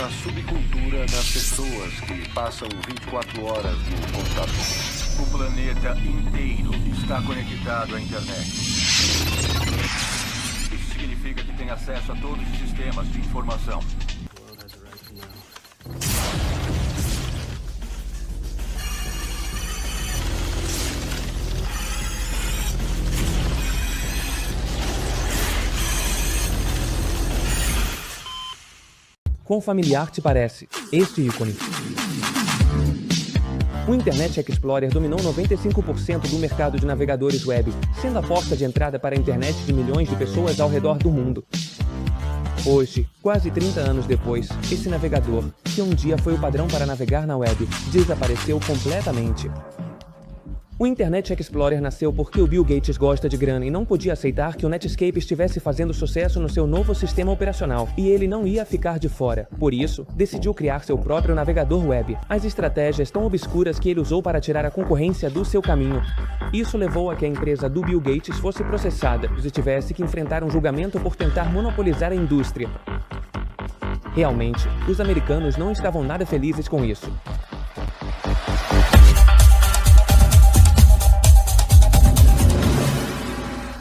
uma subcultura das pessoas que passam 24 horas no computador. O planeta inteiro está conectado à internet. Isso significa que tem acesso a todos os sistemas de informação. Quão familiar te parece este ícone? O Internet Explorer dominou 95% do mercado de navegadores web, sendo a porta de entrada para a internet de milhões de pessoas ao redor do mundo. Hoje, quase 30 anos depois, esse navegador, que um dia foi o padrão para navegar na web, desapareceu completamente. O Internet Explorer nasceu porque o Bill Gates gosta de grana e não podia aceitar que o Netscape estivesse fazendo sucesso no seu novo sistema operacional, e ele não ia ficar de fora. Por isso, decidiu criar seu próprio navegador web. As estratégias tão obscuras que ele usou para tirar a concorrência do seu caminho. Isso levou a que a empresa do Bill Gates fosse processada e tivesse que enfrentar um julgamento por tentar monopolizar a indústria. Realmente, os americanos não estavam nada felizes com isso.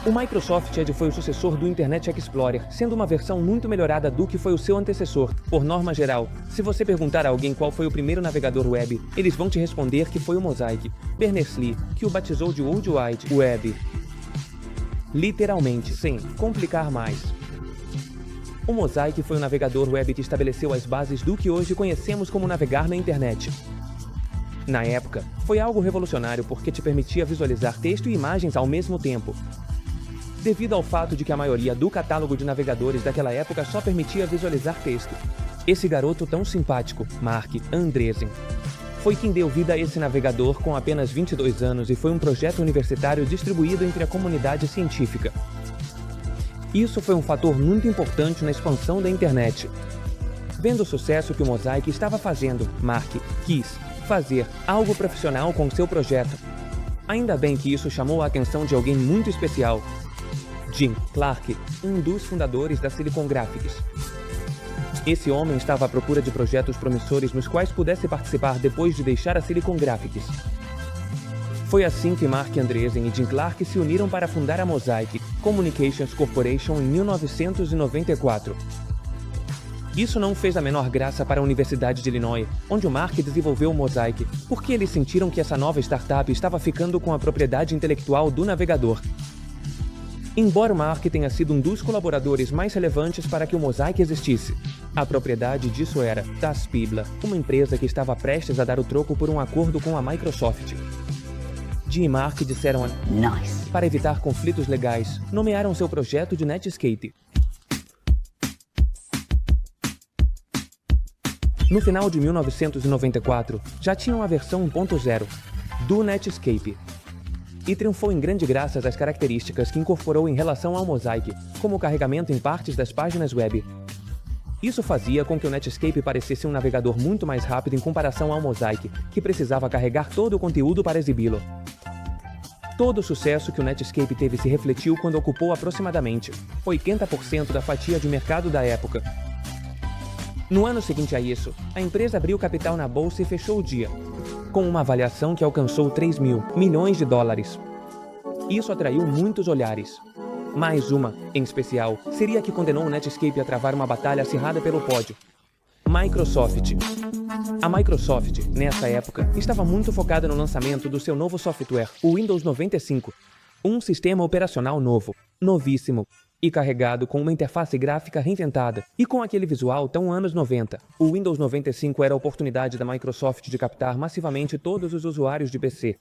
O Microsoft Edge foi o sucessor do Internet Explorer, sendo uma versão muito melhorada do que foi o seu antecessor. Por norma geral, se você perguntar a alguém qual foi o primeiro navegador web, eles vão te responder que foi o Mosaic, Berners-Lee, que o batizou de World Wide Web. Literalmente, sem complicar mais. O Mosaic foi o navegador web que estabeleceu as bases do que hoje conhecemos como navegar na internet. Na época, foi algo revolucionário porque te permitia visualizar texto e imagens ao mesmo tempo. Devido ao fato de que a maioria do catálogo de navegadores daquela época só permitia visualizar texto. Esse garoto tão simpático, Marc Andreessen, foi quem deu vida a esse navegador com apenas 22 anos e foi um projeto universitário distribuído entre a comunidade científica. Isso foi um fator muito importante na expansão da internet. Vendo o sucesso que o Mosaic estava fazendo, Marc quis fazer algo profissional com seu projeto. Ainda bem que isso chamou a atenção de alguém muito especial. Jim Clark, um dos fundadores da Silicon Graphics. Esse homem estava à procura de projetos promissores nos quais pudesse participar depois de deixar a Silicon Graphics. Foi assim que Marc Andreessen e Jim Clark se uniram para fundar a Mosaic Communications Corporation em 1994. Isso não fez a menor graça para a Universidade de Illinois, onde o Marc desenvolveu o Mosaic, porque eles sentiram que essa nova startup estava ficando com a propriedade intelectual do navegador. Embora o Marc tenha sido um dos colaboradores mais relevantes para que o Mosaic existisse, a propriedade disso era da Spibla, uma empresa que estava prestes a dar o troco por um acordo com a Microsoft. Jim e Marc disseram Nice. Para evitar conflitos legais, nomearam seu projeto de Netscape. No final de 1994, já tinham a versão 1.0 do Netscape. E triunfou em grande graças às características que incorporou em relação ao Mosaic, como o carregamento em partes das páginas web. Isso fazia com que o Netscape parecesse um navegador muito mais rápido em comparação ao Mosaic, que precisava carregar todo o conteúdo para exibi-lo. Todo o sucesso que o Netscape teve se refletiu quando ocupou aproximadamente 80% da fatia de mercado da época. No ano seguinte a isso, a empresa abriu capital na bolsa e fechou o dia, com uma avaliação que alcançou 3 mil milhões de dólares. Isso atraiu muitos olhares. Mais uma, em especial, seria a que condenou o Netscape a travar uma batalha acirrada pelo pódio. Microsoft. A Microsoft, nessa época, estava muito focada no lançamento do seu novo software, o Windows 95, um sistema operacional novo, novíssimo, e carregado com uma interface gráfica reinventada e com aquele visual tão anos 90. O Windows 95 era a oportunidade da Microsoft de captar massivamente todos os usuários de PC.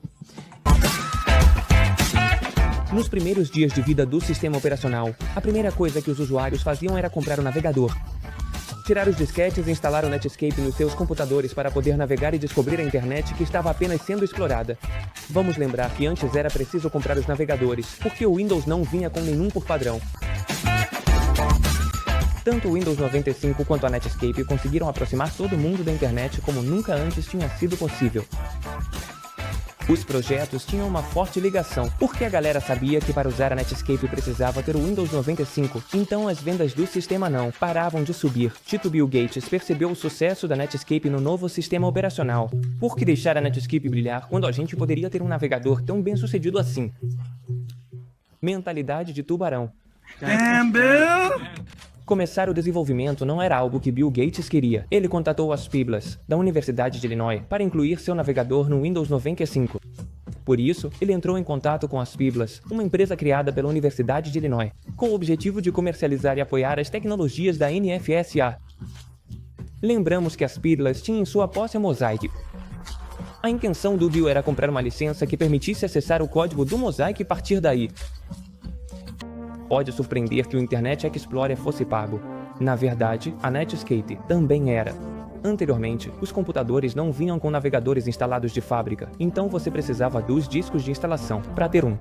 Nos primeiros dias de vida do sistema operacional, a primeira coisa que os usuários faziam era comprar o navegador. Tirar os disquetes e instalar o Netscape nos seus computadores para poder navegar e descobrir a internet que estava apenas sendo explorada. Vamos lembrar que antes era preciso comprar os navegadores, porque o Windows não vinha com nenhum por padrão. Tanto o Windows 95 quanto a Netscape conseguiram aproximar todo mundo da internet como nunca antes tinha sido possível. Os projetos tinham uma forte ligação, porque a galera sabia que para usar a Netscape precisava ter o Windows 95, então as vendas do sistema não paravam de subir. Tito Bill Gates percebeu o sucesso da Netscape no novo sistema operacional. Por que deixar a Netscape brilhar quando a gente poderia ter um navegador tão bem sucedido assim? Mentalidade de tubarão. Damn, Bill! Começar o desenvolvimento não era algo que Bill Gates queria. Ele contatou as Piblas, da Universidade de Illinois, para incluir seu navegador no Windows 95. Por isso, ele entrou em contato com as Piblas, uma empresa criada pela Universidade de Illinois, com o objetivo de comercializar e apoiar as tecnologias da NFSA. Lembramos que as Piblas tinham em sua posse a Mosaic. A intenção do Bill era comprar uma licença que permitisse acessar o código do Mosaic e partir daí. Pode surpreender que o Internet Explorer fosse pago. Na verdade, a Netscape também era. Anteriormente, os computadores não vinham com navegadores instalados de fábrica, então você precisava dos discos de instalação para ter um.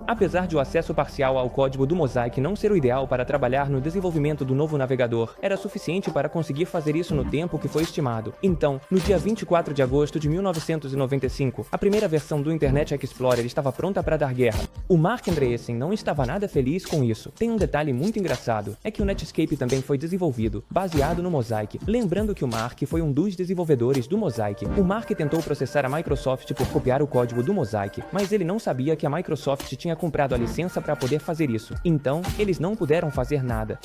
Apesar de o acesso parcial ao código do Mosaic não ser o ideal para trabalhar no desenvolvimento do novo navegador, era suficiente para conseguir fazer isso no tempo que foi estimado. Então, no dia 24 de agosto de 1995, a primeira versão do Internet Explorer estava pronta para dar guerra. O Mark Andreessen não estava nada feliz com isso. Tem um detalhe muito engraçado, é que o Netscape também foi desenvolvido, baseado no Mosaic. Lembrando que o Mark foi um dos desenvolvedores do Mosaic. O Mark tentou processar a Microsoft por copiar o código do Mosaic, mas ele não sabia que a Microsoft tinha comprado a licença para poder fazer isso. Então, eles não puderam fazer nada.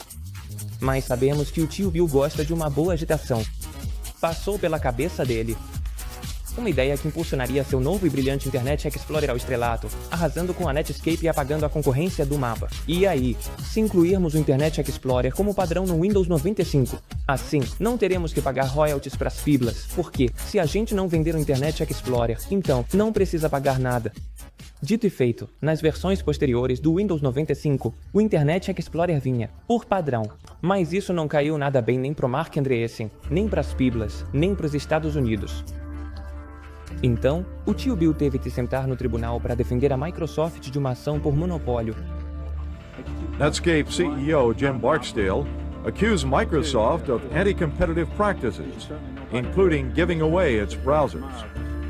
Mas sabemos que o tio Bill gosta de uma boa agitação. Passou pela cabeça dele uma ideia que impulsionaria seu novo e brilhante Internet Explorer ao estrelato, arrasando com a Netscape e apagando a concorrência do mapa. E aí, se incluirmos o Internet Explorer como padrão no Windows 95, assim, não teremos que pagar royalties para as Piblas, porque se a gente não vender o Internet Explorer, então não precisa pagar nada. Dito e feito, nas versões posteriores do Windows 95, o Internet Explorer vinha, por padrão. Mas isso não caiu nada bem nem pro Mark Andreessen, nem para as Piblas, nem para os Estados Unidos. Então, o tio Bill teve que sentar no tribunal para defender a Microsoft de uma ação por monopólio. Netscape CEO Jim Barksdale accused Microsoft of anti-competitive practices, including giving away its browsers.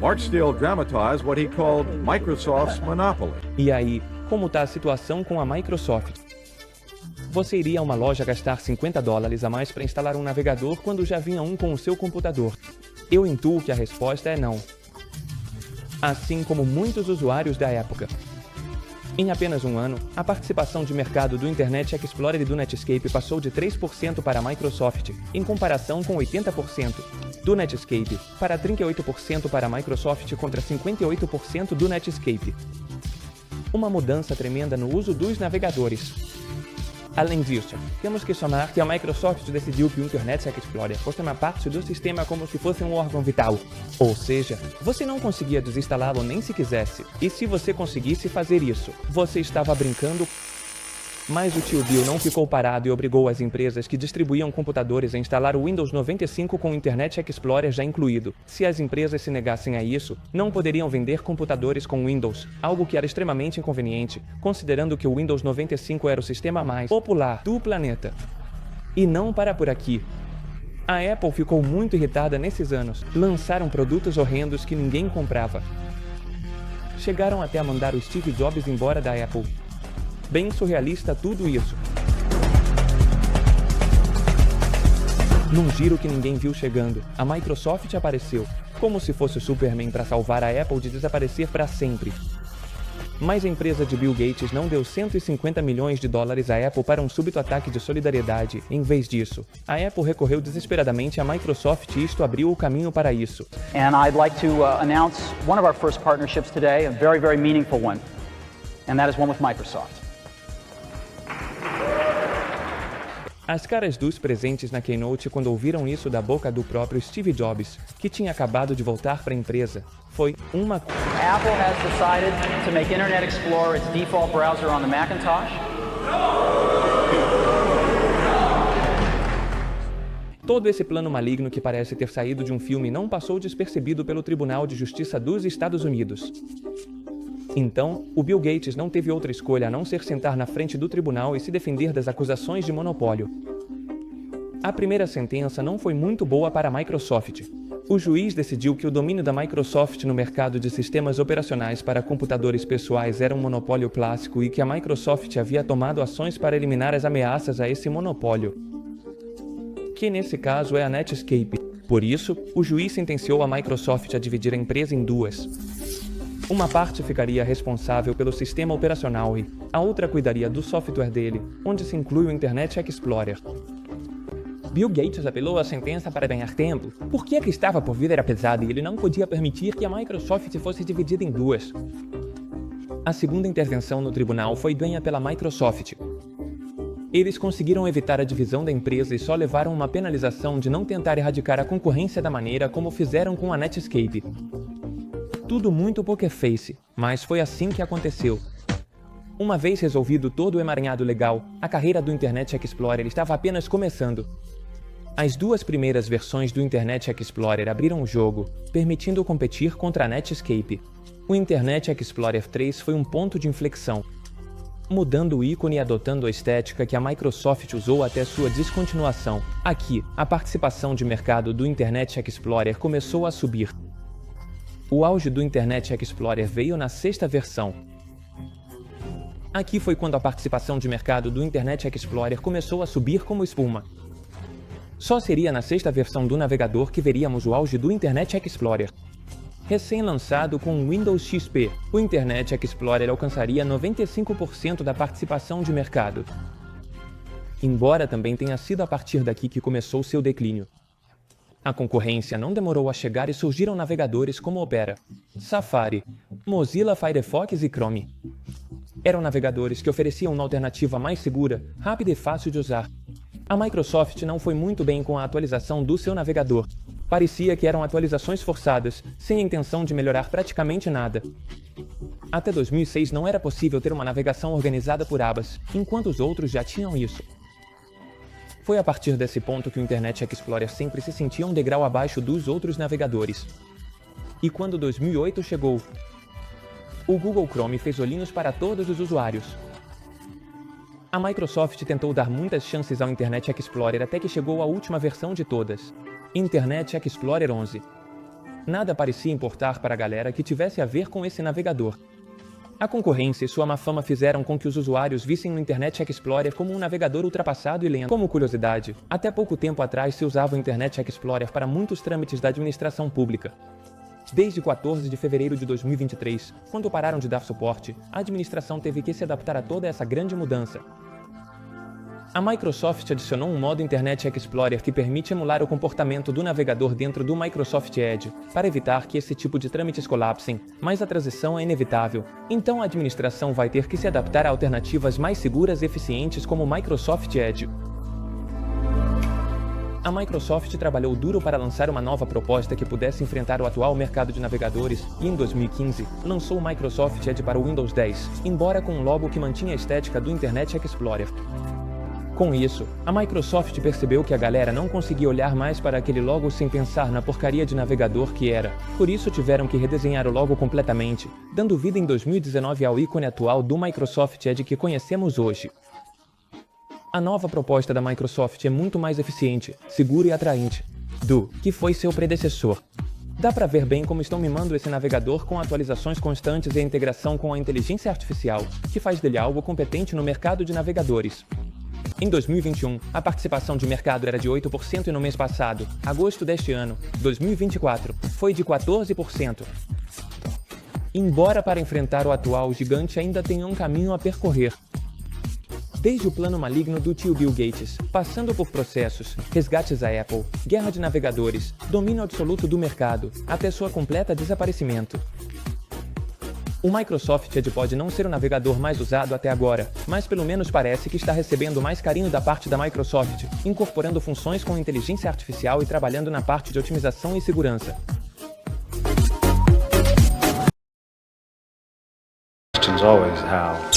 Barksdale dramatized what he called Microsoft's monopoly. E aí, como está a situação com a Microsoft? Você iria a uma loja gastar $50 a mais para instalar um navegador quando já vinha um com o seu computador? Eu intuo que a resposta é não. Assim como muitos usuários da época. Em apenas um ano, a participação de mercado do Internet Explorer e do Netscape passou de 3% para a Microsoft, em comparação com 80% do Netscape, para 38% para a Microsoft contra 58% do Netscape. Uma mudança tremenda no uso dos navegadores. Além disso, temos que somar que a Microsoft decidiu que o Internet Explorer fosse uma parte do sistema como se fosse um órgão vital. Ou seja, você não conseguia desinstalá-lo nem se quisesse. E se você conseguisse fazer isso, você estava brincando. Mas o tio Bill não ficou parado e obrigou as empresas que distribuíam computadores a instalar o Windows 95 com o Internet Explorer já incluído. Se as empresas se negassem a isso, não poderiam vender computadores com Windows, algo que era extremamente inconveniente, considerando que o Windows 95 era o sistema mais popular do planeta. E não para por aqui. A Apple ficou muito irritada nesses anos. Lançaram produtos horrendos que ninguém comprava. Chegaram até a mandar o Steve Jobs embora da Apple. Bem surrealista tudo isso. Num giro que ninguém viu chegando, a Microsoft apareceu, como se fosse o Superman para salvar a Apple de desaparecer para sempre. Mas a empresa de Bill Gates não deu $150 milhões à Apple para um súbito ataque de solidariedade. Em vez disso, a Apple recorreu desesperadamente à Microsoft e isto abriu o caminho para isso. And I'd like to announce one of our first partnerships today, a very, very meaningful one, and that is one with Microsoft. As caras dos presentes na Keynote quando ouviram isso da boca do próprio Steve Jobs, que tinha acabado de voltar para a empresa, foi uma... Apple has decided to make Internet Explorer its default browser on the Macintosh. Todo esse plano maligno que parece ter saído de um filme não passou despercebido pelo Tribunal de Justiça dos Estados Unidos. Então, o Bill Gates não teve outra escolha a não ser sentar na frente do tribunal e se defender das acusações de monopólio. A primeira sentença não foi muito boa para a Microsoft. O juiz decidiu que o domínio da Microsoft no mercado de sistemas operacionais para computadores pessoais era um monopólio clássico e que a Microsoft havia tomado ações para eliminar as ameaças a esse monopólio, que nesse caso é a Netscape. Por isso, o juiz sentenciou a Microsoft a dividir a empresa em duas. Uma parte ficaria responsável pelo sistema operacional e a outra cuidaria do software dele, onde se inclui o Internet Explorer. Bill Gates apelou à sentença para ganhar tempo, porque a que estava por vir era pesada e ele não podia permitir que a Microsoft fosse dividida em duas. A segunda intervenção no tribunal foi ganha pela Microsoft. Eles conseguiram evitar a divisão da empresa e só levaram uma penalização de não tentar erradicar a concorrência da maneira como fizeram com a Netscape. Tudo muito poker face, mas foi assim que aconteceu. Uma vez resolvido todo o emaranhado legal, a carreira do Internet Explorer estava apenas começando. As duas primeiras versões do Internet Explorer abriram o jogo, permitindo competir contra a Netscape. O Internet Explorer 3 foi um ponto de inflexão, mudando o ícone e adotando a estética que a Microsoft usou até sua descontinuação. Aqui, a participação de mercado do Internet Explorer começou a subir. O auge do Internet Explorer veio na sexta versão. Aqui foi quando a participação de mercado do Internet Explorer começou a subir como espuma. Só seria na sexta versão do navegador que veríamos o auge do Internet Explorer. Recém-lançado com o Windows XP, o Internet Explorer alcançaria 95% da participação de mercado. Embora também tenha sido a partir daqui que começou seu declínio. A concorrência não demorou a chegar e surgiram navegadores como Opera, Safari, Mozilla Firefox e Chrome. Eram navegadores que ofereciam uma alternativa mais segura, rápida e fácil de usar. A Microsoft não foi muito bem com a atualização do seu navegador. Parecia que eram atualizações forçadas, sem a intenção de melhorar praticamente nada. Até 2006 não era possível ter uma navegação organizada por abas, enquanto os outros já tinham isso. Foi a partir desse ponto que o Internet Explorer sempre se sentia um degrau abaixo dos outros navegadores. E quando 2008 chegou, o Google Chrome fez olhinhos para todos os usuários. A Microsoft tentou dar muitas chances ao Internet Explorer até que chegou a última versão de todas, Internet Explorer 11. Nada parecia importar para a galera que tivesse a ver com esse navegador. A concorrência e sua má fama fizeram com que os usuários vissem o Internet Explorer como um navegador ultrapassado e lento. Como curiosidade, até pouco tempo atrás se usava o Internet Explorer para muitos trâmites da administração pública. Desde 14 de fevereiro de 2023, quando pararam de dar suporte, a administração teve que se adaptar a toda essa grande mudança. A Microsoft adicionou um modo Internet Explorer que permite emular o comportamento do navegador dentro do Microsoft Edge, para evitar que esse tipo de trâmites colapsem, mas a transição é inevitável, então a administração vai ter que se adaptar a alternativas mais seguras e eficientes como o Microsoft Edge. A Microsoft trabalhou duro para lançar uma nova proposta que pudesse enfrentar o atual mercado de navegadores e, em 2015, lançou o Microsoft Edge para o Windows 10, embora com um logo que mantinha a estética do Internet Explorer. Com isso, a Microsoft percebeu que a galera não conseguia olhar mais para aquele logo sem pensar na porcaria de navegador que era. Por isso tiveram que redesenhar o logo completamente, dando vida em 2019 ao ícone atual do Microsoft Edge que conhecemos hoje. A nova proposta da Microsoft é muito mais eficiente, segura e atraente do que foi seu predecessor. Dá pra ver bem como estão mimando esse navegador com atualizações constantes e a integração com a inteligência artificial, que faz dele algo competente no mercado de navegadores. Em 2021, a participação de mercado era de 8% e no mês passado, agosto deste ano, 2024, foi de 14%. Embora para enfrentar o atual gigante ainda tenha um caminho a percorrer. Desde o plano maligno do tio Bill Gates, passando por processos, resgates à Apple, guerra de navegadores, domínio absoluto do mercado, até sua completa desaparecimento. O Microsoft Edge pode não ser o navegador mais usado até agora, mas pelo menos parece que está recebendo mais carinho da parte da Microsoft, incorporando funções com inteligência artificial e trabalhando na parte de otimização e segurança. Question's always how.